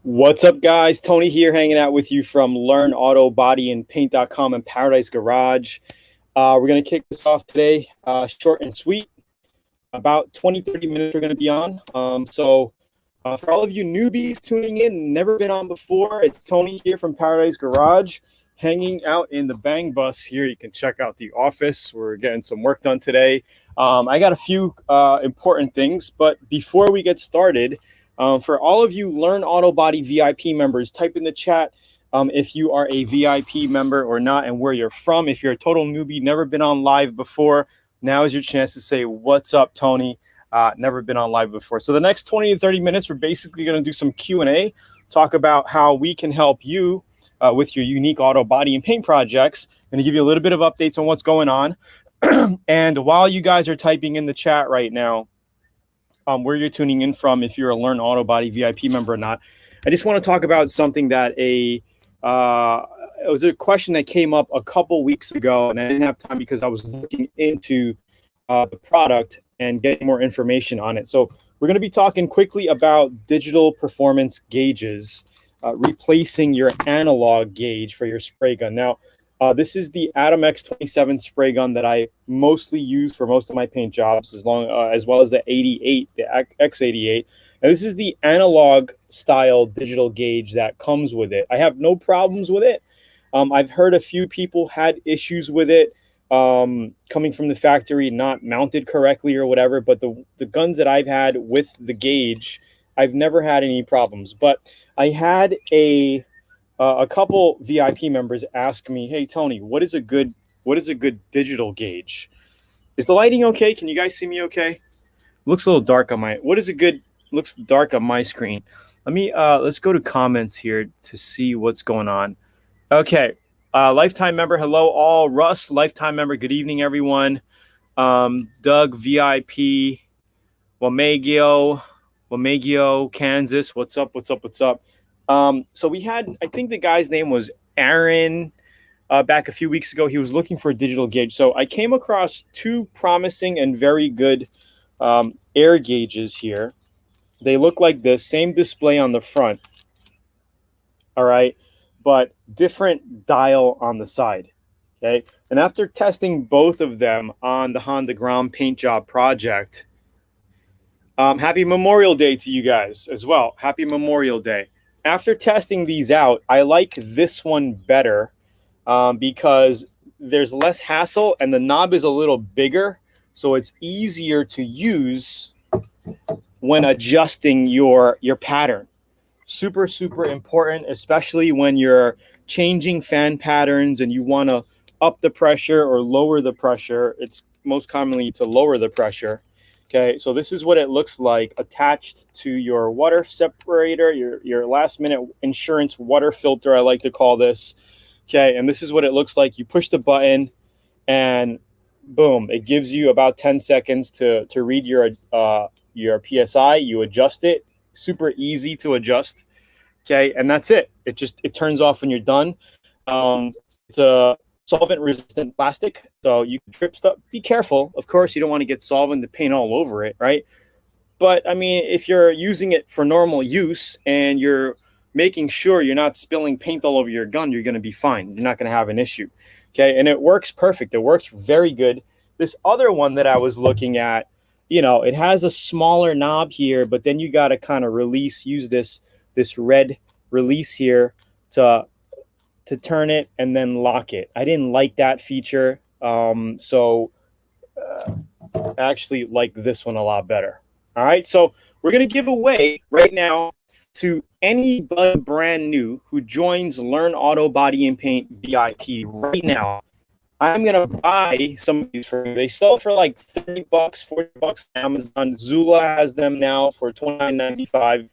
What's up, guys? Tony here, hanging out with you from LearnAutoBodyAndPaint.com and Paradise Garage. We're going to kick this off today, short and sweet. About 20-30 minutes we're going to be on. For all of you newbies tuning in, never been on before, it's Tony here from Paradise Garage, hanging out in the Bang Bus here. You can check out the office. We're getting some work done today. I got a few important things, but before we get started, for all of you Learn Auto Body VIP members, type in the chat if you are a VIP member or not and where you're from. If you're a total newbie, never been on live before, now is your chance to say, "What's up, Tony?" Never been on live before. So the next 20 to 30 minutes, we're basically going to do some Q&A, talk about how we can help you with your unique auto body and paint projects. I'm going to give you a little bit of updates on what's going on. And while you guys are typing in the chat right now, where you're tuning in from, if you're a Learn Auto Body VIP member or not, I just want to talk about something that it was a question that came up a couple weeks ago, and I didn't have time because I was looking into the product and getting more information on it. So we're going to be talking quickly about digital performance gauges, replacing your analog gauge for your spray gun. Now, this is the Atom X87 spray gun that I mostly use for most of my paint jobs, as well as the 88, the X88. And this is the analog style digital gauge that comes with it. I have no problems with it. I've heard a few people had issues with it coming from the factory, not mounted correctly or whatever. But the guns that I've had with the gauge, I've never had any problems. But I had a couple VIP members ask me, "Hey Tony, what is a good digital gauge? Is the lighting okay? Can you guys see me okay? Looks a little dark on my. Looks dark on my screen. Let me let's go to comments here to see what's going on. Okay, lifetime member, hello all. Russ, lifetime member, good evening everyone. Doug, VIP, Wamagio, Kansas, what's up? So we had, I think the guy's name was Aaron, back a few weeks ago. He was looking for a digital gauge. So I came across two promising and very good air gauges here. They look like this, same display on the front. All right, but different dial on the side. Okay, and after testing both of them on the Honda Ground paint job project, happy Memorial Day to you guys as well. Happy Memorial Day. After testing these out, I like this one better because there's less hassle and the knob is a little bigger, so it's easier to use when adjusting your pattern. Super, super important, especially when you're changing fan patterns and you want to up the pressure or lower the pressure. It's most commonly to lower the pressure. Okay, so this is what it looks like attached to your water separator, your last minute insurance water filter, I like to call this. Okay, and this is what it looks like. You push the button and boom, it gives you about 10 seconds to read your PSI. You adjust it, super easy to adjust. Okay, and that's it. It turns off when you're done. It's a solvent resistant plastic, so you can drip stuff. Be careful, of course, you don't want to get solvent to paint all over it, right? But I mean, if you're using it for normal use and you're making sure you're not spilling paint all over your gun, you're going to be fine. You're not going to have an issue. Okay, and it works perfect. It works very good. This other one that I was looking at, you know, it has a smaller knob here, but then you got to kind of use this red release here to turn it and then lock it. I didn't like that feature, so I actually like this one a lot better. All right, so we're going to give away right now to anybody brand new who joins Learn Auto Body and Paint VIP right now. I'm going to buy some of these for you. They sell for like $30, $40 on Amazon. Zula has them now for $29.95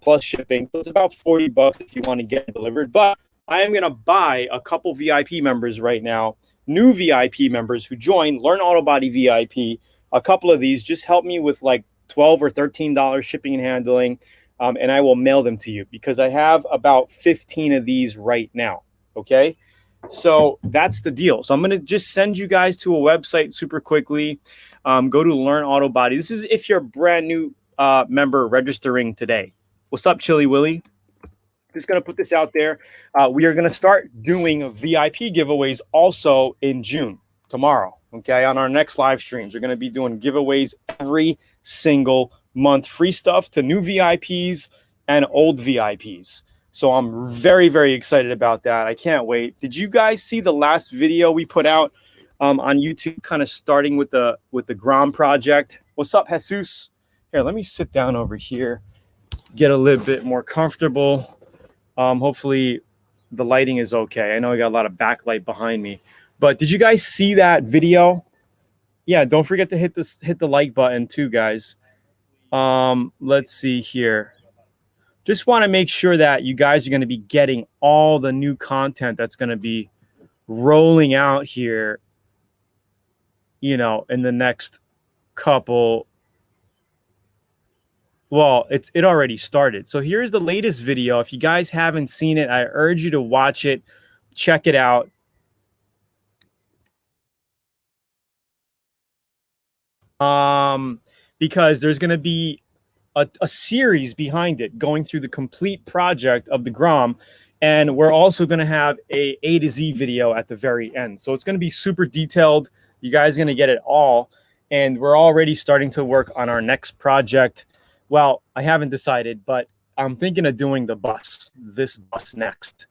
plus shipping. So it's about $40 if you want to get it delivered. But I am going to buy a couple VIP members right now, new VIP members who join Learn Auto Body VIP. A couple of these, just help me with like $12 or $13 shipping and handling, and I will mail them to you because I have about 15 of these right now. Okay, so that's the deal. So I'm going to just send you guys to a website super quickly. Go to Learn Auto Body. This is if you're a brand new member registering today. What's up, Chili Willy? Just going to put this out there. We are going to start doing VIP giveaways also in June, tomorrow. Okay, on our next live streams, we're going to be doing giveaways every single month, free stuff to new VIPs and old VIPs. So I'm very, very excited about that. I can't wait. Did you guys see the last video we put out on YouTube, kind of starting with the Grom project? What's up, Jesus? Here, let me sit down over here, get a little bit more comfortable. Hopefully the lighting is okay. I know I got a lot of backlight behind me, but did you guys see that video? Yeah, don't forget to hit the like button too, guys. Let's see here. Just want to make sure that you guys are going to be getting all the new content that's going to be rolling out here, you know, in the next couple. Well, it already started. So here's the latest video. If you guys haven't seen it, I urge you to watch it, check it out. Because there's going to be a series behind it, going through the complete project of the Grom, and we're also going to have A to Z video at the very end. So it's going to be super detailed. You guys are going to get it all, and we're already starting to work on our next project. Well, I haven't decided, but I'm thinking of doing this bus next.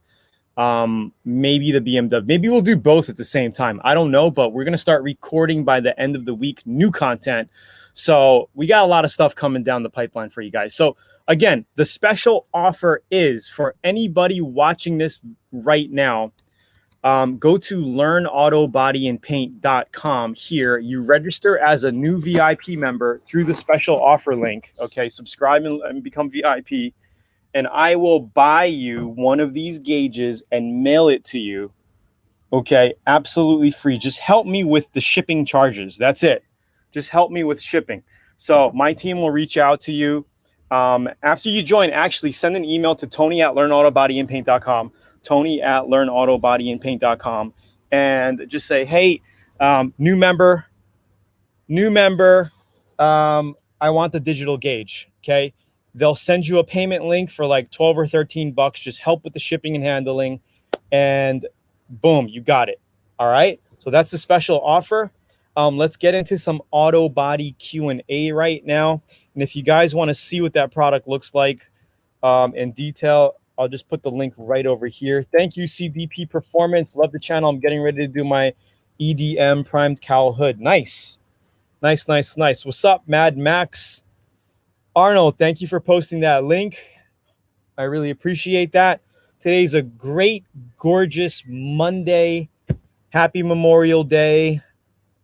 Maybe the BMW. Maybe we'll do both at the same time. I don't know, but we're going to start recording by the end of the week, new content. So we got a lot of stuff coming down the pipeline for you guys. So again, the special offer is for anybody watching this right now. Go to learnautobodyandpaint.com. Here, you register as a new VIP member through the special offer link. Okay, subscribe and become VIP, and I will buy you one of these gauges and mail it to you. Okay, absolutely free. Just help me with the shipping charges. That's it. Just help me with shipping. So my team will reach out to you. After you join, actually send an email to Tony@learnautobodyandpaint.com. Tony@learnautobodyandpaint.com, and just say, hey, new member, I want the digital gauge. Okay, they'll send you a payment link for like 12 or 13 bucks. Just help with the shipping and handling, and boom, you got it. All right, so that's the special offer. Let's get into some auto body Q&A right now, and if you guys want to see what that product looks like in detail, I'll just put the link right over here. Thank you, CDP Performance. Love the channel. I'm getting ready to do my EDM primed cowl hood. Nice. Nice, nice, nice. What's up, Mad Max? Arnold, thank you for posting that link. I really appreciate that. Today's a great, gorgeous Monday. Happy Memorial Day.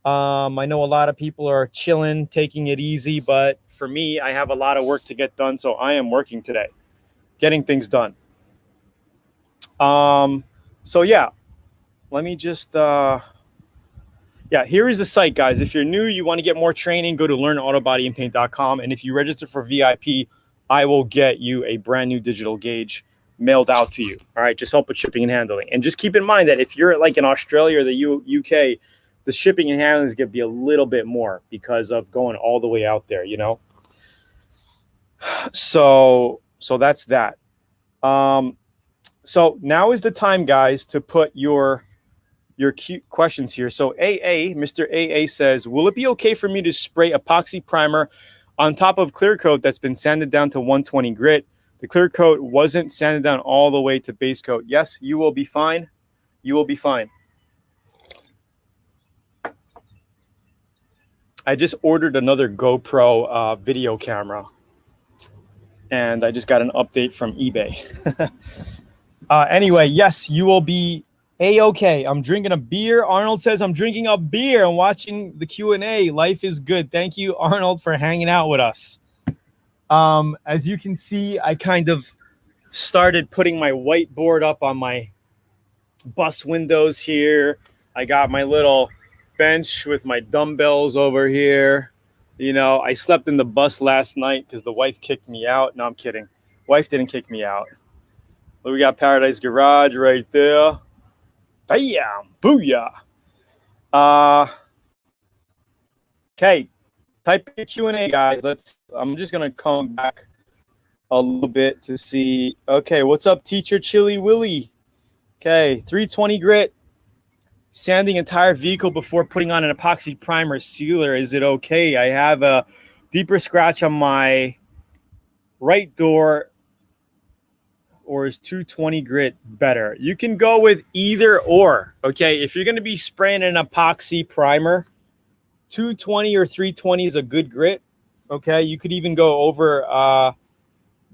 I know a lot of people are chilling, taking it easy, but for me, I have a lot of work to get done, so I am working today, getting things done. So yeah, let me just, here is the site, guys. If you're new, you want to get more training, go to learnautobodyandpaint.com. And if you register for VIP, I will get you a brand new digital gauge mailed out to you. All right. Just help with shipping and handling. And just keep in mind that if you're like in Australia or the UK, the shipping and handling is going to be a little bit more because of going all the way out there, you know? So that's that. So now is the time, guys, to put your cute questions here. So Mr. AA says, will it be okay for me to spray epoxy primer on top of clear coat that's been sanded down to 120 grit? The clear coat wasn't sanded down all the way to base coat. Yes, you will be fine. You will be fine. I just ordered another GoPro video camera, and I just got an update from eBay. Anyway, yes, you will be A-okay. I'm drinking a beer. Arnold says I'm drinking a beer and watching the Q&A. Life is good. Thank you, Arnold, for hanging out with us. As you can see, I kind of started putting my whiteboard up on my bus windows here. I got my little bench with my dumbbells over here. You know, I slept in the bus last night because the wife kicked me out. No, I'm kidding. Wife didn't kick me out. We got Paradice Garage right there. Bam! Booyah! Okay. Type in Q&A, guys. I'm just going to come back a little bit to see. Okay, what's up, teacher Chili Willy? Okay, 320 grit. Sanding entire vehicle before putting on an epoxy primer sealer. Is it okay? I have a deeper scratch on my right door. Or is 220 grit better? You can go with either or. Okay, if you're going to be spraying an epoxy primer, 220 or 320 is a good grit. Okay, you could even go over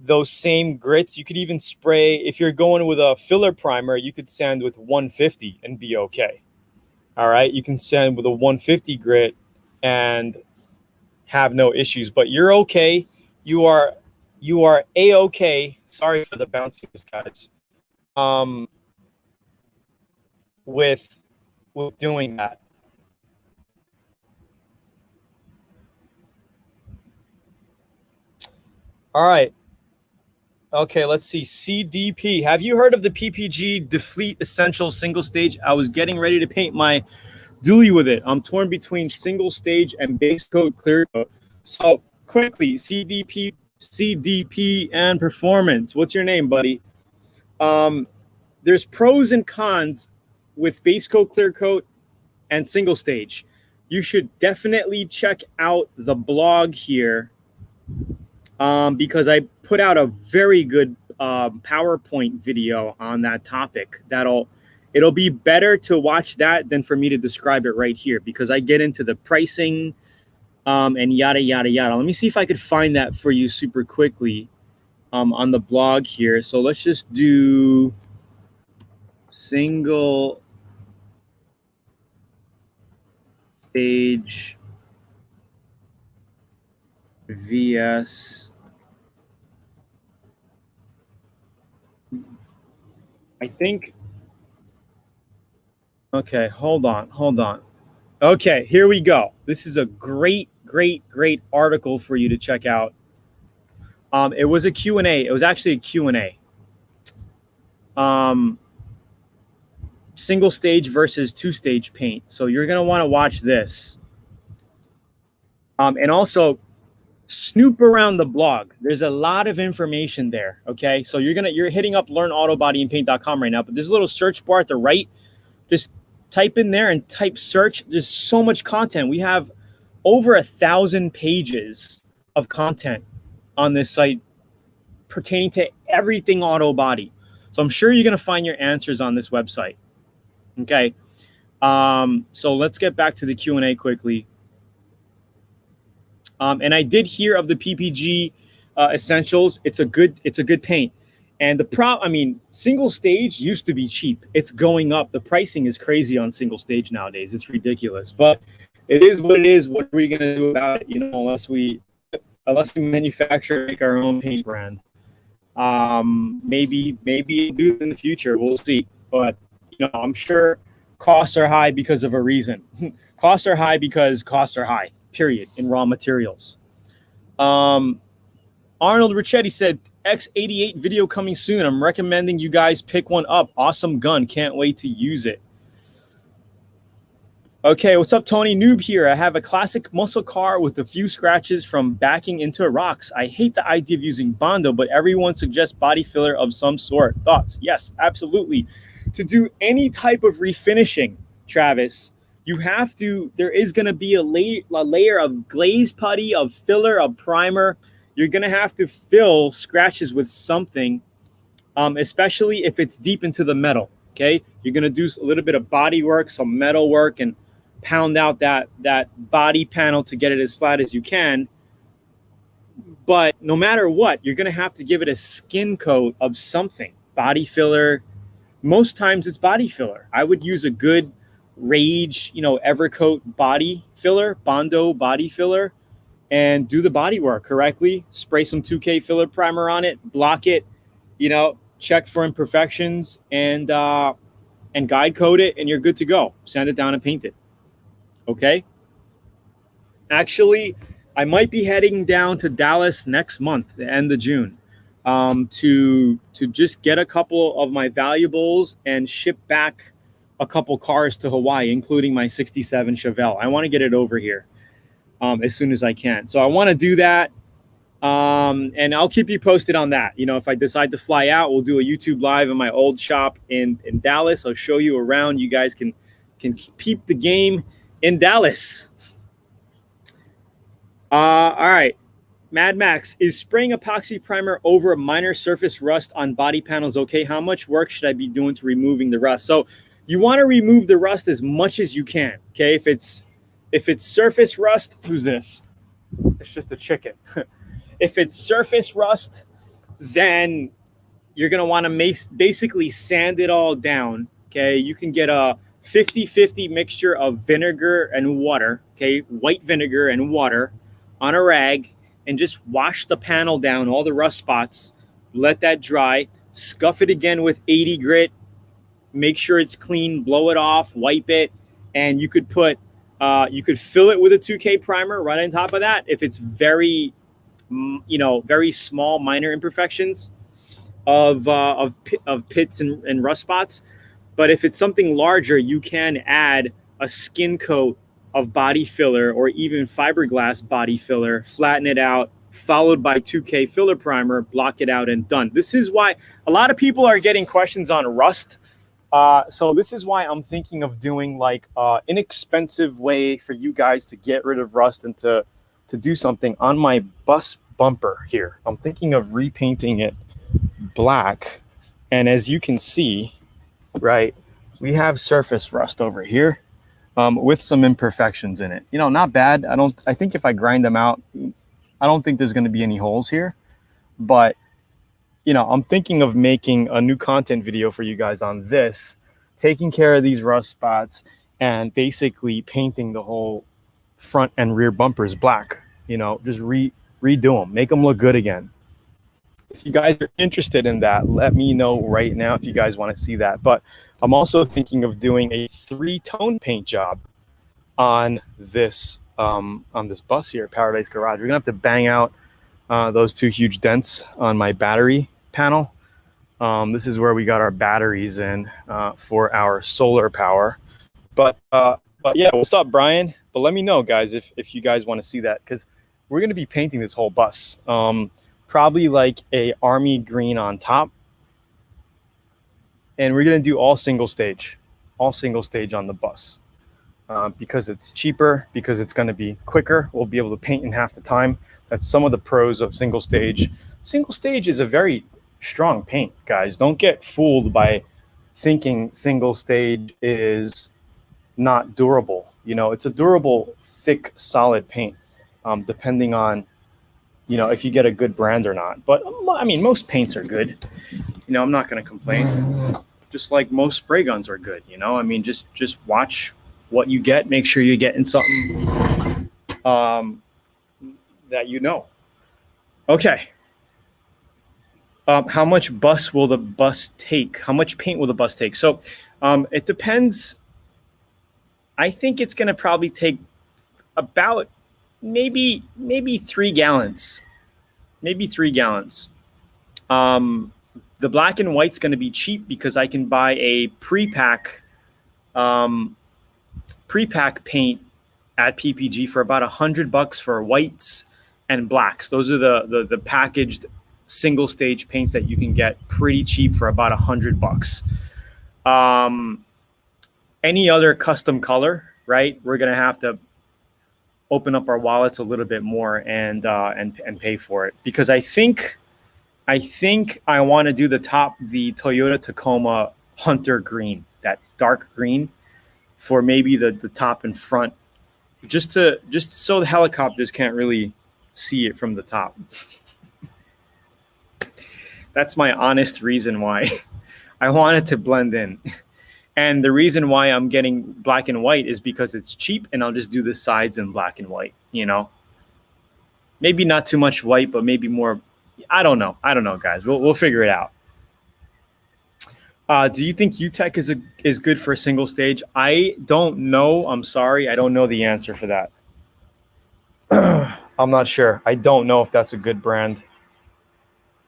those same grits. You could even spray, if you're going with a filler primer, you could sand with 150 and be okay. All right, you can sand with a 150 grit and have no issues, but you're okay. You are a-okay. Sorry for the bounciness, guys. With doing that. All right. Okay, let's see. CDP. Have you heard of the PPG Delfleet Essential Single Stage? I was getting ready to paint my dually with it. I'm torn between single stage and base coat, clear coat. So quickly, CDP, and performance. What's your name, buddy? There's pros and cons with base coat, clear coat, and single stage. You should definitely check out the blog here because I put out a very good PowerPoint video on that topic. It'll be better to watch that than for me to describe it right here because I get into the pricing and yada, yada, yada. Let me see if I could find that for you super quickly on the blog here. So let's just do single stage VS. I think. Okay, hold on. Okay, here we go. This is a great article for you to check out. It was a Q&A. It was actually a Q&A. Single stage versus two-stage paint. So you're going to want to watch this. And also snoop around the blog. There's a lot of information there. Okay, so you're hitting up learnautobodyandpaint.com right now, but there's a little search bar at the right. Just type in there and type search. There's so much content. We have over 1,000 pages of content on this site pertaining to everything auto body. So I'm sure you're going to find your answers on this website. Okay. So let's get back to the Q&A quickly. And I did hear of the PPG Essentials. It's a good paint. And single stage used to be cheap. It's going up. The pricing is crazy on single stage nowadays. It's ridiculous. But it is what it is. What are we going to do about it? Unless we manufacture, make our own paint brand. Maybe do it in the future. We'll see. But I'm sure costs are high because of a reason. Costs are high because costs are high. Period. In raw materials. Arnold Ricchetti said, X88 video coming soon. I'm recommending you guys pick one up. Awesome gun. Can't wait to use it. Okay, what's up, Tony? Noob here. I have a classic muscle car with a few scratches from backing into rocks. I hate the idea of using Bondo, but everyone suggests body filler of some sort. Thoughts? Yes, absolutely. To do any type of refinishing, Travis, there is going to be a layer of glaze putty, of filler, of primer. You're going to have to fill scratches with something, especially if it's deep into the metal, okay? You're going to do a little bit of body work, some metal work, and pound out that body panel to get it as flat as you can. But no matter what, you're going to have to give it a skin coat of something. Body filler. Most times it's body filler. I would use a good Rage, Evercoat body filler, Bondo body filler, and do the body work correctly. Spray some 2K filler primer on it, block it, check for imperfections, and guide coat it, and you're good to go. Sand it down and paint it. Okay? Actually, I might be heading down to Dallas next month, the end of June, to just get a couple of my valuables and ship back a couple cars to Hawaii, including my 67 Chevelle. I want to get it over here as soon as I can. So I want to do that. And I'll keep you posted on that. You know, if I decide to fly out, we'll do a YouTube live in my old shop in Dallas. I'll show you around. You guys can peep the game in Dallas. All right. Mad Max, is spraying epoxy primer over a minor surface rust on body panels okay? How much work should I be doing to removing the rust? So you want to remove the rust as much as you can, okay? If it's surface rust, who's this? It's just a chicken. If it's surface rust, then you're going to want to basically sand it all down, okay? You can get a 50-50 mixture of vinegar and water, okay? White vinegar and water on a rag, and just wash the panel down, all the rust spots, let that dry, scuff it again with 80 grit, make sure it's clean, blow it off, wipe it, and you could put, you could fill it with a 2K primer right on top of that if it's very, you know, very small minor imperfections of pits and rust spots. But if it's something larger, you can add a skin coat of body filler or even fiberglass body filler, flatten it out, followed by 2K filler primer, block it out, and done. This is why a lot of people are getting questions on rust. So this is why I'm thinking of doing like an inexpensive way for you guys to get rid of rust and to do something on my bus bumper here. I'm thinking of repainting it black. And as you can see, right, we have surface rust over here. With some imperfections in it. You know, not bad. I think if I grind them out, I don't think there's going to be any holes here. But, you know, I'm thinking of making a new content video for you guys on this, taking care of these rust spots and basically painting the whole front and rear bumpers black. You know, just redo them, make them look good again. If you guys are interested in that, let me know right now if you guys want to see that. But I'm also thinking of doing a 3-tone paint job on this bus here, Paradice Garage. We're gonna have to bang out those 2 huge dents on my battery panel. This is where we got our batteries in for our solar power. But yeah, what's up, Brian? But let me know, guys, if you guys want to see that, because we're gonna be painting this whole bus. Probably like a army green on top. And we're going to do all single stage on the bus because it's cheaper, because it's going to be quicker. We'll be able to paint in half the time. That's some of the pros of single stage. Single stage is a very strong paint, guys. Don't get fooled by thinking single stage is not durable. You know, it's a durable, thick, solid paint, depending on, you know, if you get a good brand or not. But I mean, most paints are good. You know, I'm not going to complain. Just like most spray guns are good. You know, I mean, just watch what you get. Make sure you're getting something that you know. Okay. How much bus will the bus take? How much paint will the bus take? So it depends. I think it's going to probably take about maybe 3 gallons. Maybe 3 gallons. The black and white's going to be cheap because I can buy a pre-pack paint at PPG for about $100 for whites and blacks. Those are the packaged single stage paints that you can get pretty cheap for about $100. Any other custom color, right? We're going to have to open up our wallets a little bit more and pay for it, because I think I want to do the Toyota Tacoma Hunter green, that dark green, for maybe the top and front, just so the helicopters can't really see it from the top. That's my honest reason why. I want it to blend in. And the reason why I'm getting black and white is because it's cheap, and I'll just do the sides in black and white, you know. Maybe not too much white, but maybe more. I don't know, guys. We'll figure it out. Do you think UTEC is good for a single stage? I don't know. I'm sorry. I don't know the answer for that. I'm not sure. I don't know if that's a good brand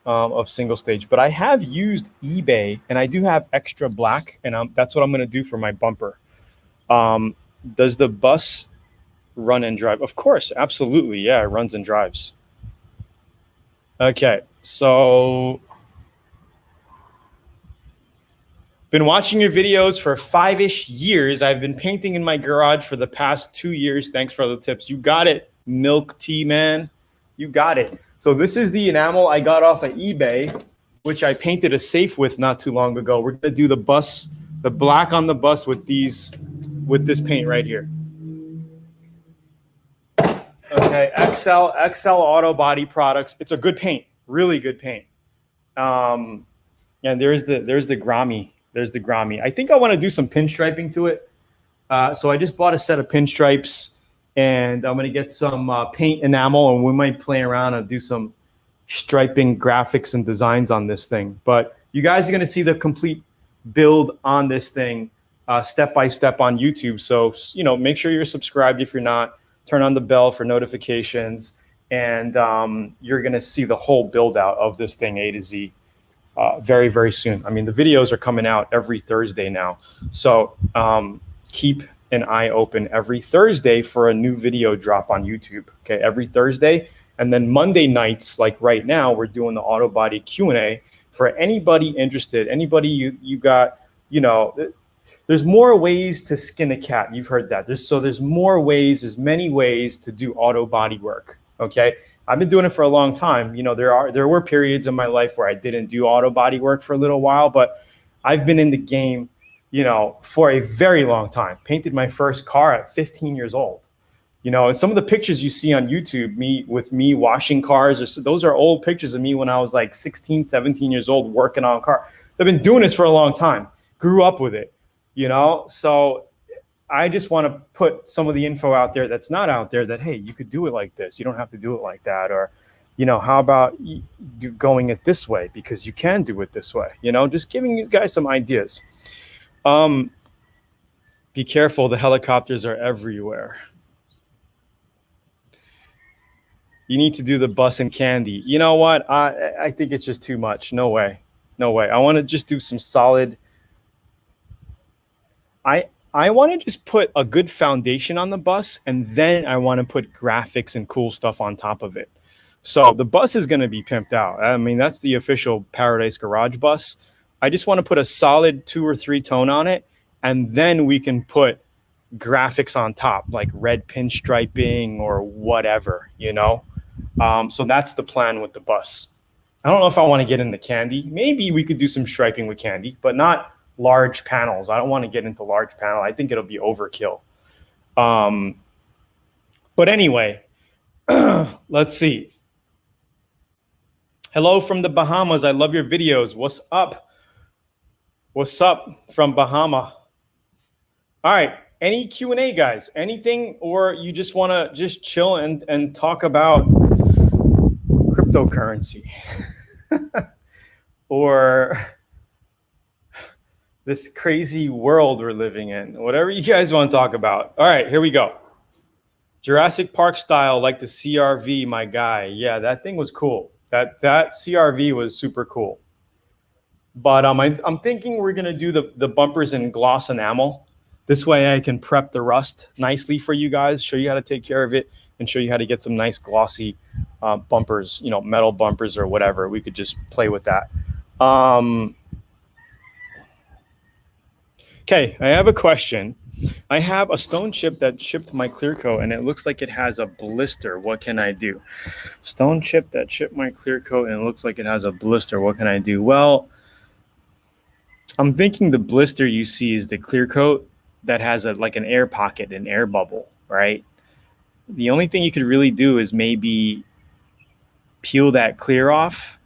of single stage, but I have used eBay, and I do have extra black, and that's what I'm going to do for my bumper. Does the bus run and drive? Of course, absolutely. Yeah, it runs and drives. Okay, so been watching your videos for 5-ish years. I've been painting in my garage for the past 2 years. Thanks for the tips. You got it, Milk Tea Man. You got it. So this is the enamel I got off of eBay, which I painted a safe with not too long ago. We're gonna do the bus, the black on the bus with this paint right here. Okay, XL Auto Body Products. It's a good paint, really good paint. And there's the Grammy. There's the Grammy. I think I want to do some pinstriping to it. So I just bought a set of pinstripes, and I'm going to get some paint enamel, and we might play around and do some striping graphics and designs on this thing. But you guys are going to see the complete build on this thing step by step on YouTube. So, you know, make sure you're subscribed if you're not. Turn on the bell for notifications, and you're going to see the whole build out of this thing A to Z. Very, very soon. I mean, the videos are coming out every Thursday now. So keep an eye open every Thursday for a new video drop on YouTube. Okay, every Thursday. And then Monday nights, like right now, we're doing the auto body Q&A for anybody interested. Anybody you got, you know, there's more ways to skin a cat. You've heard that. There's more ways, there's many ways to do auto body work. Okay. I've been doing it for a long time. You know, there were periods in my life where I didn't do auto body work for a little while, but I've been in the game, you know, for a very long time. Painted my first car at 15 years old. You know, and some of the pictures you see on YouTube, me washing cars, those are old pictures of me when I was like 16, 17 years old working on a car. I've been doing this for a long time. Grew up with it, you know? So I just want to put some of the info out there that's not out there, that, hey, you could do it like this. You don't have to do it like that. Or, you know, how about going it this way, because you can do it this way. You know, just giving you guys some ideas. Be careful. The helicopters are everywhere. You need to do the bus and candy. You know what? I think it's just too much. No way. No way. I want to just do some solid. I want to just put a good foundation on the bus, and then I want to put graphics and cool stuff on top of it. So the bus is going to be pimped out. I mean, that's the official Paradice Garage bus. I just want to put a solid 2 or 3 tone on it, and then we can put graphics on top, like red pinstriping or whatever, you know? So that's the plan with the bus. I don't know if I want to get into candy. Maybe we could do some striping with candy, but not large panels. I don't want to get into large panel. I think it'll be overkill. But anyway, let's see. Hello from the Bahamas. I love your videos. What's up? What's up from Bahama? All right. Any Q&A, guys? Anything, or you just want to just chill and talk about cryptocurrency or this crazy world we're living in? Whatever you guys want to talk about. All right, here we go. Jurassic Park style, like the CRV, my guy. Yeah, that thing was cool. That CRV was super cool. But I'm thinking we're gonna do the bumpers in gloss enamel. This way I can prep the rust nicely for you guys, show you how to take care of it, and show you how to get some nice glossy bumpers, you know, metal bumpers or whatever. We could just play with that. Okay, I have a question. I have a stone chip that chipped my clear coat, and it looks like it has a blister. What can I do? Stone chip that chipped my clear coat, and it looks like it has a blister. What can I do? Well, I'm thinking the blister you see is the clear coat that has like an air pocket, an air bubble, right? The only thing you could really do is maybe peel that clear off,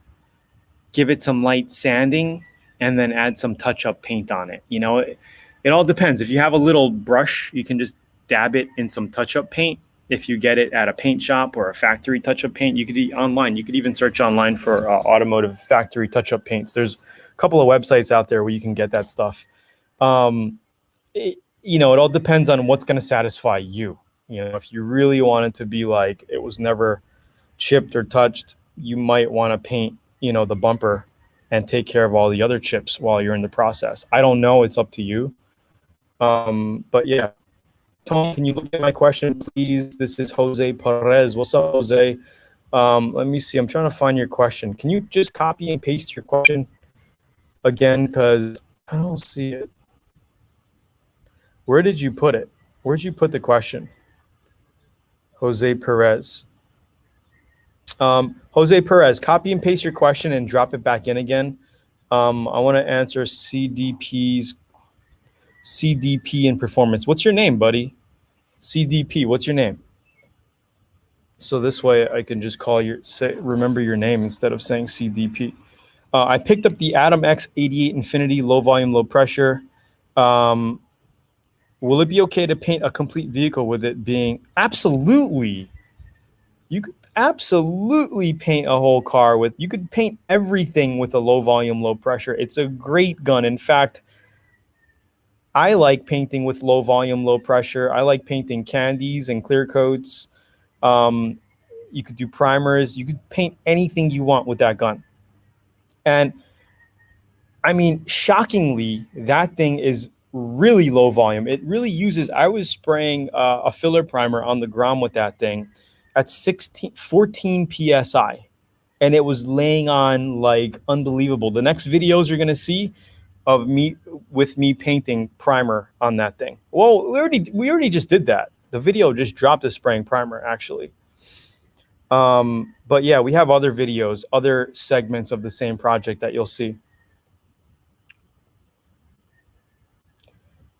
give it some light sanding, and then add some touch-up paint on it. You know, it all depends. If you have a little brush, you can just dab it in some touch-up paint. If you get it at a paint shop or a factory touch-up paint, you could online. You could even search online for automotive factory touch-up paints. There's a couple of websites out there where you can get that stuff. You know, it all depends on what's going to satisfy you. You know, if you really want it to be like it was never chipped or touched, you might want to paint, you know, the bumper and take care of all the other chips while you're in the process. I don't know. It's up to you. But yeah. Tom, can you look at my question, please? This is Jose Perez. What's up, Jose? Let me see. I'm trying to find your question. Can you just copy and paste your question again? Because I don't see it. Where did you put it? Where'd you put the question? Jose Perez. Jose Perez, copy and paste your question and drop it back in again. I want to answer CDP and performance. What's your name, buddy? CDP, what's your name? So this way I can just remember your name instead of saying CDP. I picked up the Atom X88 Infinity low volume, low pressure. Will it be okay to paint a complete vehicle with it being? Absolutely. You could absolutely paint a whole car with, you could paint everything with a low volume, low pressure. It's a great gun. In fact, I like painting with low volume, low pressure. I like painting candies and clear coats. You could do primers. You could paint anything you want with that gun. And I mean, shockingly, that thing is really low volume. It really uses, I was spraying a filler primer on the ground with that thing at 14 PSI. And it was laying on like unbelievable. The next videos you're going to see of me painting primer on that thing. Well, we already just did that. The video just dropped a spraying primer actually. But yeah, we have other videos, other segments of the same project that you'll see.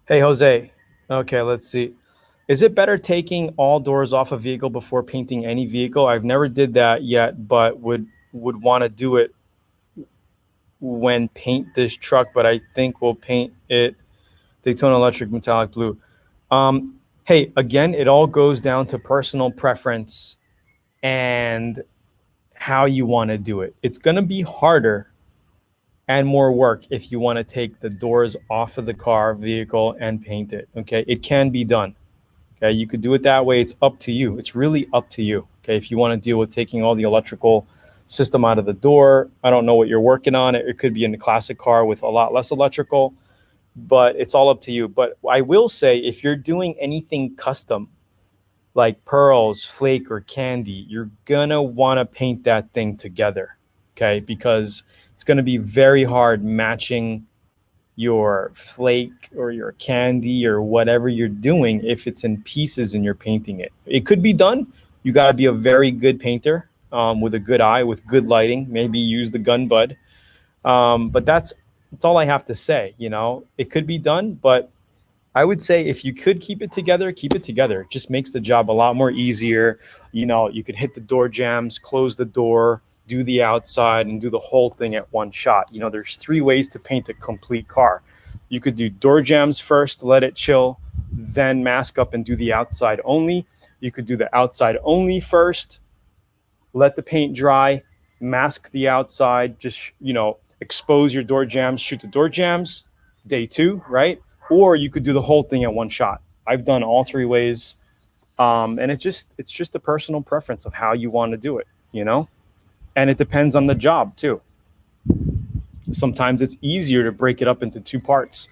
Hey, Jose. Okay, let's see. Is it better taking all doors off a vehicle before painting any vehicle? I've never did that yet, but would want to do it when paint this truck, but I think we'll paint it Daytona Electric Metallic Blue. Hey, again, it all goes down to personal preference and how you want to do it. It's going to be harder and more work if you want to take the doors off of the vehicle and paint it. Okay, it can be done. Okay, you could do it that way. It's up to you. It's really up to you. Okay, if you want to deal with taking all the electrical system out of the door, I don't know what you're working on. It could be in the classic car with a lot less electrical, but it's all up to you. But I will say, if you're doing anything custom, like pearls, flake, or candy, you're gonna want to paint that thing together. Okay, because it's going to be very hard matching your flake or your candy or whatever you're doing if it's in pieces and you're painting it. It could be done. You got to be a very good painter with a good eye, with good lighting. Maybe use the gun bud. But that's all I have to say. You know, it could be done, but I would say if you could keep it together, keep it together. It just makes the job a lot more easier. You know, you could hit the door jambs, close the door, do the outside, and do the whole thing at one shot. You know, there's 3 ways to paint a complete car. You could do door jambs first, let it chill, then mask up and do the outside only. You could do the outside only first, let the paint dry, mask the outside, just, you know, expose your door jambs, shoot the door jambs, day 2, right? Or you could do the whole thing at one shot. I've done all 3 ways. And it's just a personal preference of how you want to do it, you know? And it depends on the job too. Sometimes it's easier to break it up into 2 parts,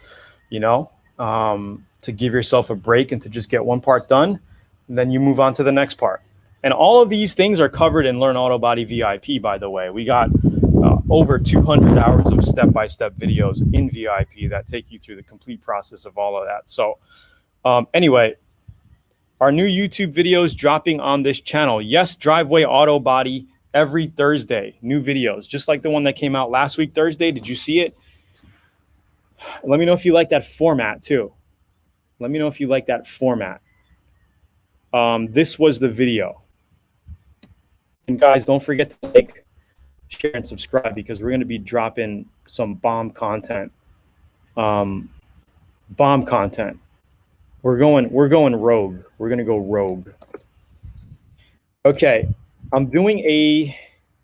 you know, to give yourself a break and to just get one part done. And then you move on to the next part. And all of these things are covered in Learn Auto Body VIP, by the way. We got over 200 hours of step-by-step videos in VIP that take you through the complete process of all of that. So anyway, our new YouTube videos dropping on this channel. Yes, Driveway Auto Body. Every Thursday, new videos, just like the one that came out last week, Thursday. Did you see it? Let me know if you like that format too. Let me know if you like that format. This was the video. And guys, don't forget to like, share, and subscribe because we're going to be dropping some bomb content. Bomb content. We're going rogue. We're going to go rogue. Okay. I'm doing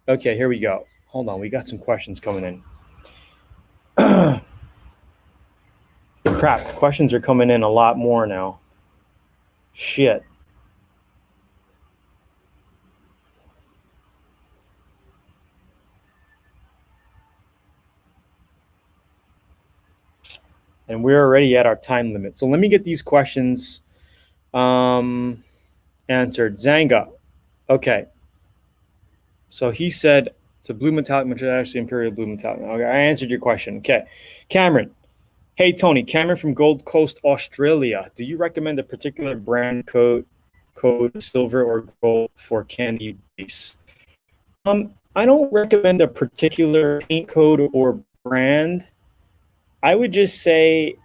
okay, here we go. Hold on, we got some questions coming in. Crap, questions are coming in a lot more now. Shit. And we're already at our time limit. So let me get these questions answered. Zanga, okay. So he said it's a blue metallic material, actually Imperial blue metallic. Okay, I answered your question. Okay. Cameron. Hey, Tony. Cameron from Gold Coast, Australia. Do you recommend a particular brand code silver or gold for candy base? I don't recommend a particular paint code or brand. I would just say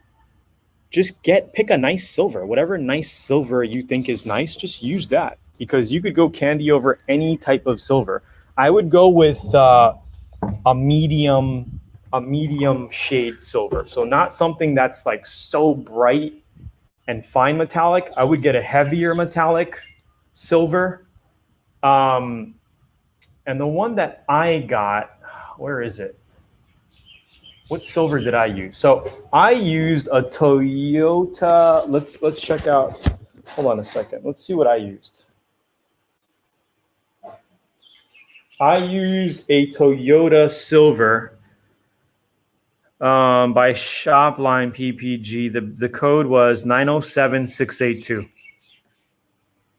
pick a nice silver. Whatever nice silver you think is nice, just use that, because you could go candy over any type of silver. I would go with a medium shade silver. So not something that's like so bright and fine metallic. I would get a heavier metallic silver. And the one that I got, where is it? What silver did I use? So I used a Toyota. Let's check out. Hold on a second. Let's see what I used. I used a Toyota silver by Shopline PPG. The code was 907682.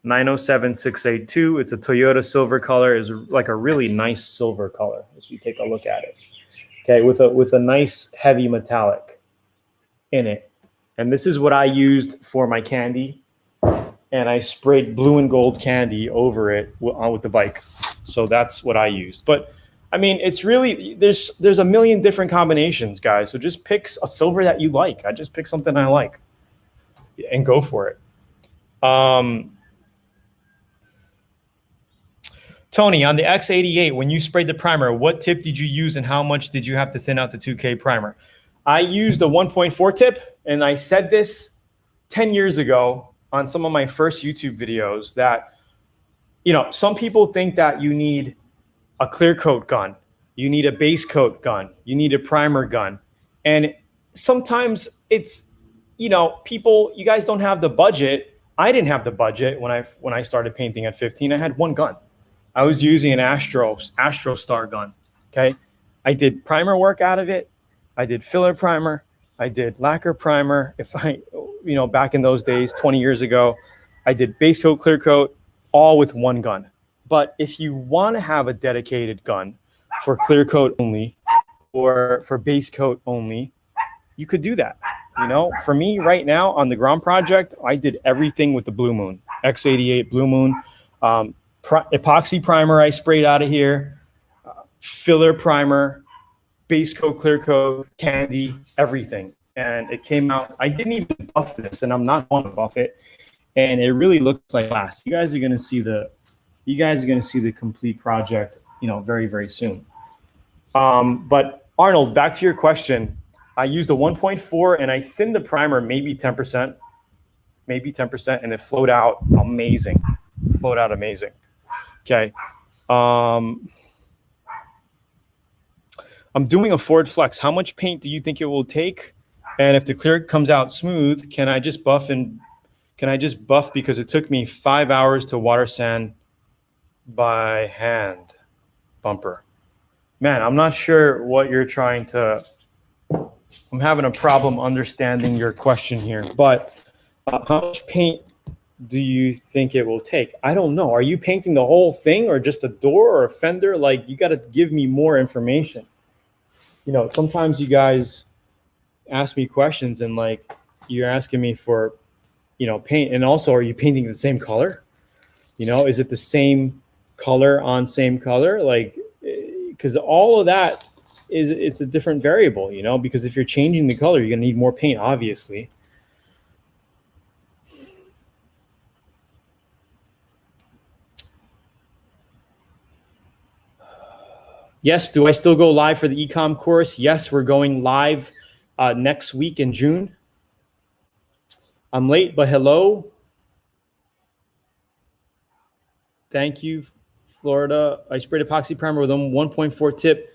907682. It's a Toyota silver color. It's like a really nice silver color if you take a look at it. Okay, with a nice heavy metallic in it. And this is what I used for my candy. And I sprayed blue and gold candy over it with the bike. So that's what I used. But I mean, it's really, there's a million different combinations, guys. So just pick a silver that you like. I just pick something I like and go for it. Tony, on the X88, when you sprayed the primer, what tip did you use and how much did you have to thin out the 2K primer? I used a 1.4 tip, and I said this 10 years ago on some of my first YouTube videos that, you know, some people think that you need a clear coat gun, you need a base coat gun, you need a primer gun. And sometimes it's, you know, you guys don't have the budget. I didn't have the budget when I started painting at 15. I had one gun. I was using an Astro Star gun, okay? I did primer work out of it. I did filler primer. I did lacquer primer. Back in those days, 20 years ago, I did base coat, clear coat, all with one gun. But if you want to have a dedicated gun for clear coat only or for base coat only, you could do that. You know, for me right now on the Grom project, I did everything with the Blue Moon, X88 Blue Moon. Epoxy primer I sprayed out of here, filler primer, base coat, clear coat, candy, everything. And it came out, I didn't even buff this, and I'm not going to buff it. And it really looks like glass. You guys are going to see the complete project, you know, very, very soon. But Arnold, back to your question. I used a 1.4 and I thinned the primer maybe 10%, and it flowed out amazing. Okay. I'm doing a Ford Flex. How much paint do you think it will take? And if the clear comes out smooth, can I just buff because it took me 5 hours to water sand by hand? Bumper. Man, I'm not sure what you're trying to, I'm having a problem understanding your question here, but how much paint do you think it will take? I don't know. Are you painting the whole thing or just a door or a fender? Like, you got to give me more information. You know, sometimes you guys ask me questions and like you're asking me for, you know, paint. And also, are you painting the same color? You know, is it the same color on same color? Like, because all of that it's a different variable, you know, because if you're changing the color, you're going to need more paint, obviously. Yes, do I still go live for the e-com course? Yes, we're going live next week in June. I'm late, but hello. Thank you, Florida. I sprayed epoxy primer with a 1.4 tip.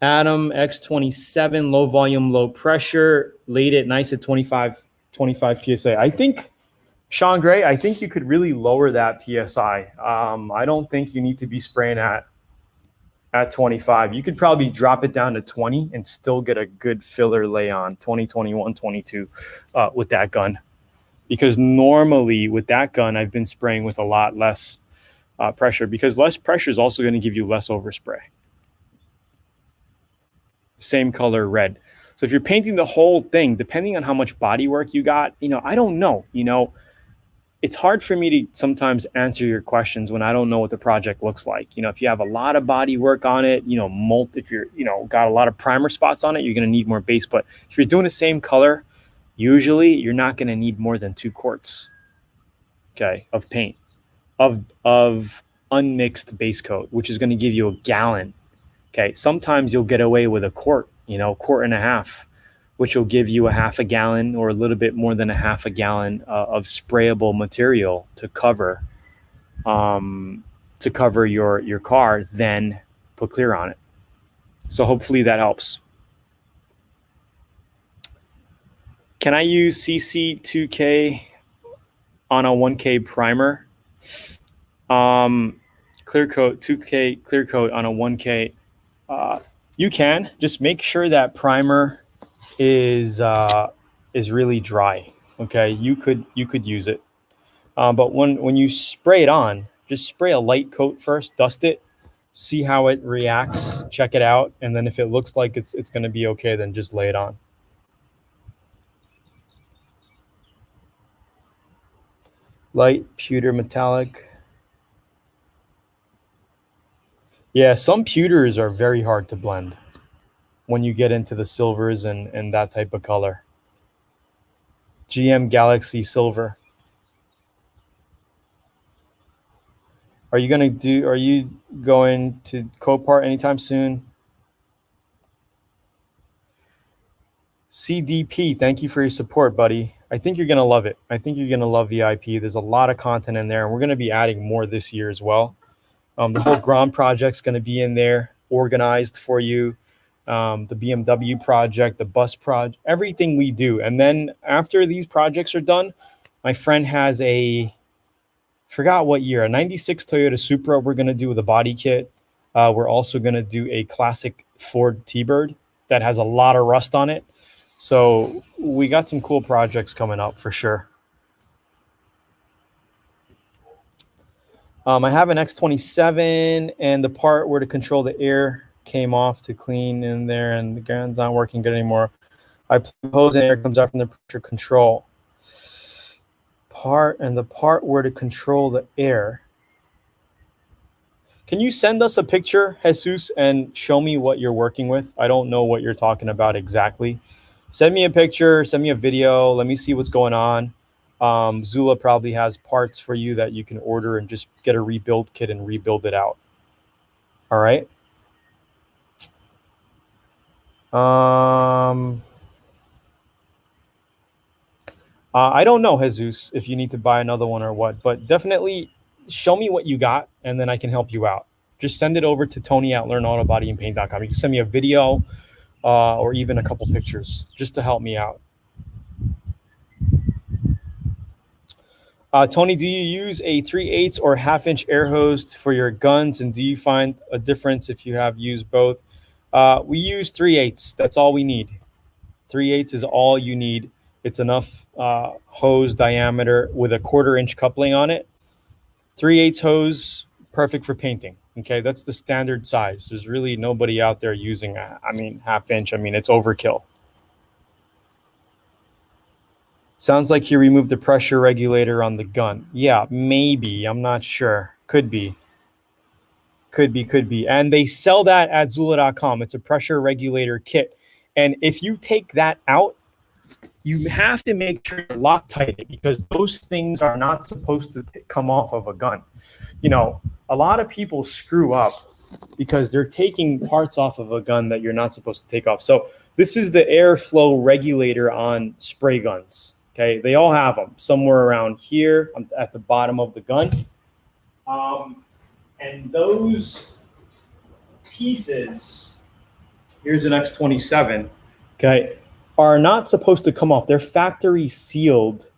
Atom X87, low volume, low pressure. Laid it nice at 25 PSI. I think, Sean Gray, I think you could really lower that PSI. I don't think you need to be spraying at 25. You could probably drop it down to 20 and still get a good filler lay on 20, 21, 22 with that gun. Because normally with that gun, I've been spraying with a lot less pressure, because less pressure is also going to give you less overspray. Same color red. So if you're painting the whole thing, depending on how much body work you got, I don't know, it's hard for me to sometimes answer your questions when I don't know what the project looks like. If you have a lot of body work on it, if you're, got a lot of primer spots on it, you're going to need more base. But if you're doing the same color, usually you're not going to need more than 2 quarts, okay, of paint, of unmixed base coat, which is going to give you a gallon. Okay, sometimes you'll get away with a quart, quart and a half, which will give you a half a gallon or a little bit more than a half a gallon of sprayable material to cover your car, then put clear on it. So hopefully that helps. Can I use CC2K on a 1K primer? Clear coat, 2K clear coat on a 1K. You can just make sure that primer is really dry. Okay, you could use it, but when you spray it on, just spray a light coat first, dust it, see how it reacts, check it out, and then if it looks like it's going to be okay, then just lay it on. Light pewter metallic. Yeah, some pewters are very hard to blend when you get into the silvers and that type of color. GM Galaxy Silver. Are you going to Copart anytime soon? CDP, thank you for your support, buddy. I think you're going to love it. I think you're going to love VIP. There's a lot of content in there, and we're going to be adding more this year as well. The whole Grand project's going to be in there, organized for you. The BMW project, the bus project, everything we do. And then after these projects are done, my friend has forgot what year, a 96 Toyota Supra we're going to do with a body kit. We're also going to do a classic Ford T-Bird that has a lot of rust on it. So we got some cool projects coming up for sure. I have an X27, and the part where to control the air came off to clean in there, and the gun's not working good anymore. I plug the hose and air comes out from the pressure control. The part where to control the air. Can you send us a picture, Jesus, and show me what you're working with? I don't know what you're talking about exactly. Send me a picture, send me a video. Let me see what's going on. Zula probably has parts for you that you can order and just get a rebuild kit and rebuild it out. All right. I don't know, Jesus, if you need to buy another one or what, but definitely show me what you got, and then I can help you out. Just send it over to Tony@learnautobodyandpaint.com. You can send me a video or even a couple pictures just to help me out. Tony, do you use a 3/8 or 1/2-inch air hose for your guns, and do you find a difference if you have used both? We use 3/8. That's all we need. 3/8 is all you need. It's enough hose diameter with a 1/4-inch coupling on it. 3/8 hose, perfect for painting. Okay, that's the standard size. There's really nobody out there using, 1/2-inch. It's overkill. Sounds like he removed the pressure regulator on the gun. Yeah, maybe. I'm not sure. Could be. And they sell that at Zula.com. It's a pressure regulator kit. And if you take that out, you have to make sure you Loctite it, because those things are not supposed to come off of a gun. A lot of people screw up because they're taking parts off of a gun that you're not supposed to take off. So this is the airflow regulator on spray guns. Okay, they all have them somewhere around here at the bottom of the gun. And those pieces, here's an X27, okay, are not supposed to come off. They're factory sealed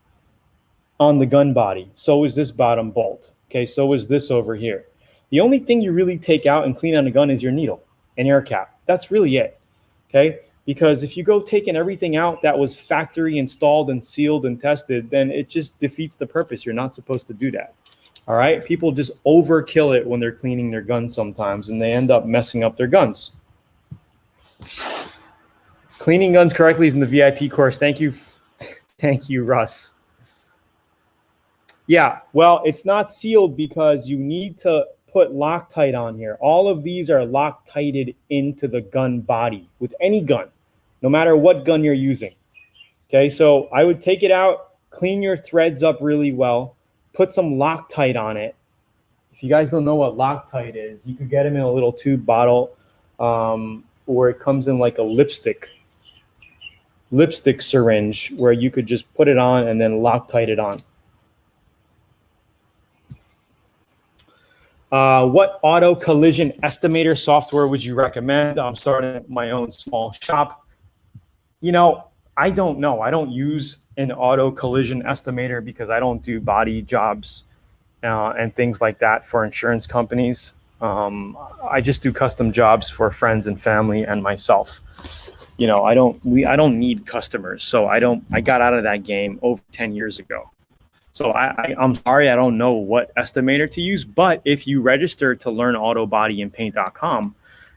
on the gun body. So is this bottom bolt. Okay, so is this over here. The only thing you really take out and clean on a gun is your needle and air cap. That's really it. Okay, because if you go taking everything out that was factory installed and sealed and tested, then it just defeats the purpose. You're not supposed to do that. All right, people just overkill it when they're cleaning their guns sometimes, and they end up messing up their guns. Cleaning guns correctly is in the VIP course. Thank you, Russ. Yeah, well, it's not sealed because you need to put Loctite on here. All of these are Loctited into the gun body with any gun, no matter what gun you're using. Okay, so I would take it out, clean your threads up really well, put some Loctite on it. If you guys don't know what Loctite is, you could get them in a little tube bottle, or it comes in like a lipstick syringe where you could just put it on and then Loctite it on. What auto collision estimator software would you recommend? I'm starting my own small shop. You know, I don't know. I don't use an auto collision estimator because I don't do body jobs and things like that for insurance companies. I just do custom jobs for friends and family and myself. You know, I don't need customers. So I got out of that game over 10 years ago. So I'm sorry, I don't know what estimator to use, but if you register to learnautobodyandpaint.com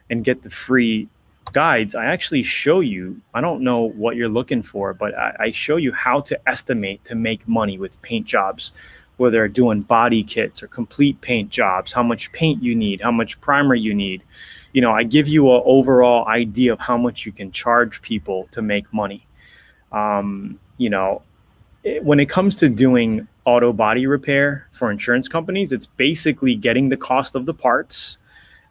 and get the free guides, I actually show you, I don't know what you're looking for, but I show you how to estimate to make money with paint jobs, whether they're doing body kits or complete paint jobs, how much paint you need, how much primer you need. You know, I give you an overall idea of how much you can charge people to make money. You know, when it comes to doing auto body repair for insurance companies, it's basically getting the cost of the parts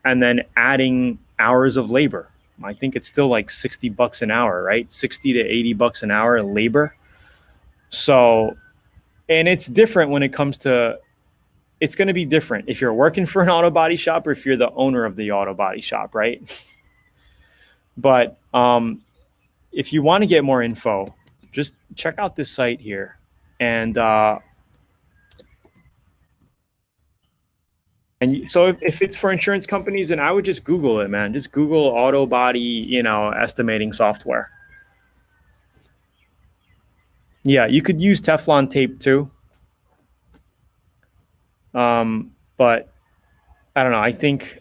and then adding hours of labor. I think it's still like $60 an hour, right? 60 to 80 bucks an hour in labor. So, and it's different when it comes to, it's going to be different if you're working for an auto body shop or if you're the owner of the auto body shop, right? But if you want to get more info, just check out this site here. And so if it's for insurance companies, then I would just Google it, man. Just Google auto body, you know, estimating software. Yeah, you could use Teflon tape too. But I don't know. I think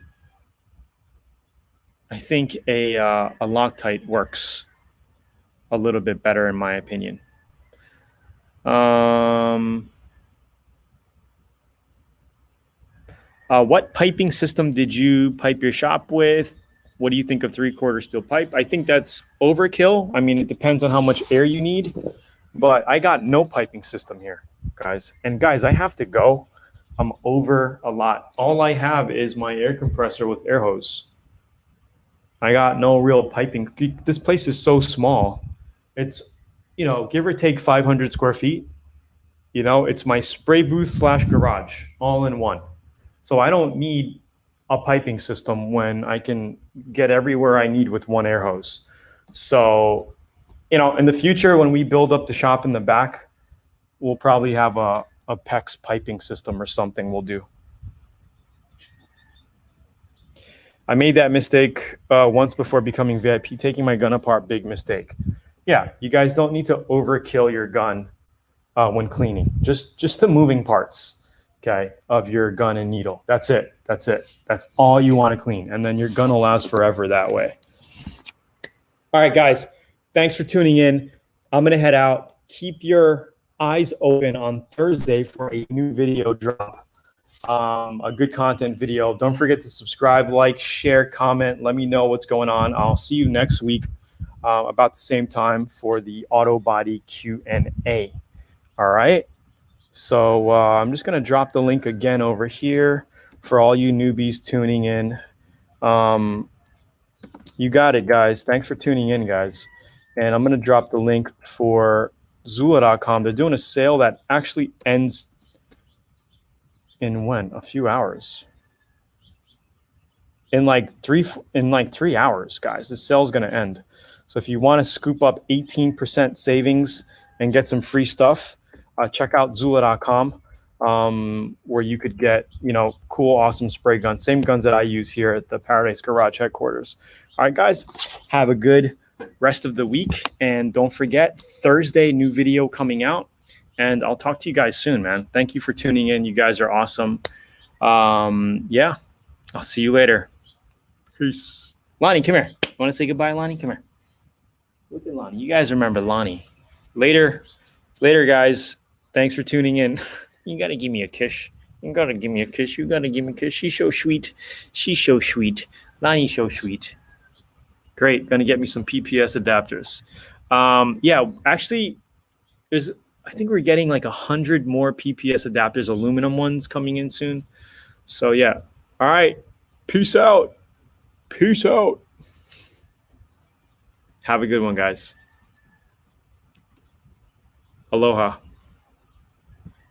a Loctite works a little bit better in my opinion. What piping system did you pipe your shop with? What do you think of 3/4 steel pipe? I think that's overkill. I mean, it depends on how much air you need, but I got no piping system here, guys. And guys, I have to go. I'm over a lot. All I have is my air compressor with air hose. I got no real piping. This place is so small. It's, you know, give or take 500 square feet. You know, it's my spray booth / garage all in one. So I don't need a piping system when I can get everywhere I need with one air hose. So, you know, in the future, when we build up the shop in the back, we'll probably have a PEX piping system or something we'll do. I made that mistake once before becoming VIP, taking my gun apart, big mistake. Yeah, you guys don't need to overkill your gun when cleaning. Just the moving parts, okay, of your gun and needle. That's it. That's it. That's all you want to clean. And then your gun will last forever that way. All right, guys, thanks for tuning in. I'm going to head out. Keep your eyes open on Thursday for a new video drop. A good content video. Don't forget to subscribe, like, share, comment. Let me know what's going on. I'll see you next week about the same time for the auto body Q&A. All right. So I'm just going to drop the link again over here for all you newbies tuning in. You got it, guys. Thanks for tuning in, guys. And I'm going to drop the link for Zula.com. They're doing a sale that actually ends in when? A few hours. In like 3 hours, guys. This sale is going to end. So if you want to scoop up 18% savings and get some free stuff, check out Zula.com, where you could get, you know, cool, awesome spray guns. Same guns that I use here at the Paradice Garage headquarters. All right, guys, have a good rest of the week. And don't forget, Thursday, new video coming out. And I'll talk to you guys soon, man. Thank you for tuning in. You guys are awesome. Yeah, I'll see you later. Peace. Lonnie, come here. You want to say goodbye, Lonnie? Come here. Look at Lonnie. You guys remember Lonnie. Later, guys. Thanks for tuning in. You got to give me a kiss. You got to give me a kiss. You got to give me a kiss. She's so sweet. She's so sweet. Lonnie's so sweet. Great. Going to get me some PPS adapters. Yeah, actually, I think we're getting like 100 more PPS adapters, aluminum ones coming in soon. So yeah. All right. Peace out. Peace out. Have a good one, guys. Aloha.